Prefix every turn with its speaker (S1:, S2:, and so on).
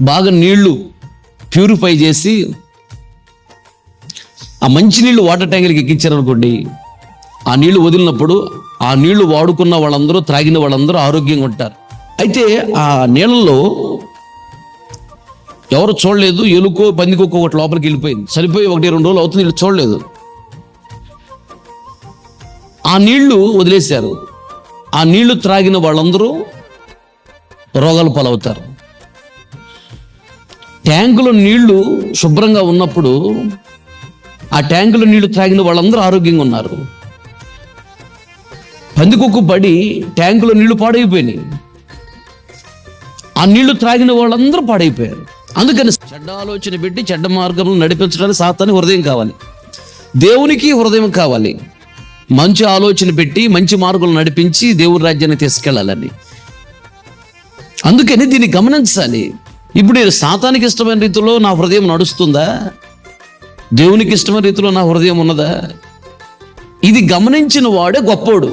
S1: బాగా నీళ్లు ప్యూరిఫై చేసి ఆ మంచినీళ్ళు వాటర్ ట్యాంకులకి ఎక్కించారనుకోండి, ఆ నీళ్లు వదిలినప్పుడు ఆ నీళ్లు వాడుకున్న వాళ్ళందరూ, త్రాగిన వాళ్ళందరూ ఆరోగ్యంగా ఉంటారు. అయితే ఆ నీళ్ళల్లో ఎవరు చూడలేదు, ఎలుకో పందికొక్క ఒకటి లోపలికి వెళ్ళిపోయింది, చనిపోయి 1-2 రోజులు అవుతుంది, వీళ్ళు చూడలేదు. ఆ నీళ్లు వదిలేశారు. ఆ నీళ్లు త్రాగిన వాళ్ళందరూ రోగాలు పాలవుతారు. ట్యాంకులో నీళ్లు శుభ్రంగా ఉన్నప్పుడు ఆ ట్యాంకులో నీళ్లు త్రాగిన వాళ్ళందరూ ఆరోగ్యంగా ఉన్నారు. పందికొక్కు పడి ట్యాంకులో నీళ్లు పాడైపోయినాయి, ఆ నీళ్లు త్రాగిన వాళ్ళందరూ పాడైపోయారు. అందుకని చెడ్డ ఆలోచన పెట్టి చెడ్డ మార్గంలో నడిపించడానికి సాతానికి హృదయం కావాలి, దేవునికి హృదయం కావాలి. మంచి ఆలోచన పెట్టి మంచి మార్గంలో నడిపించి దేవుని రాజ్యాన్ని తీసుకెళ్ళాలని. అందుకని దీన్ని గమనించాలి. ఇప్పుడు నేను సాతానికి ఇష్టమైన రీతిలో నా హృదయం నడుస్తుందా, దేవునికి ఇష్టమైన రీతిలో నా హృదయం ఉన్నదా? ఇది గమనించిన వాడే గొప్పోడు.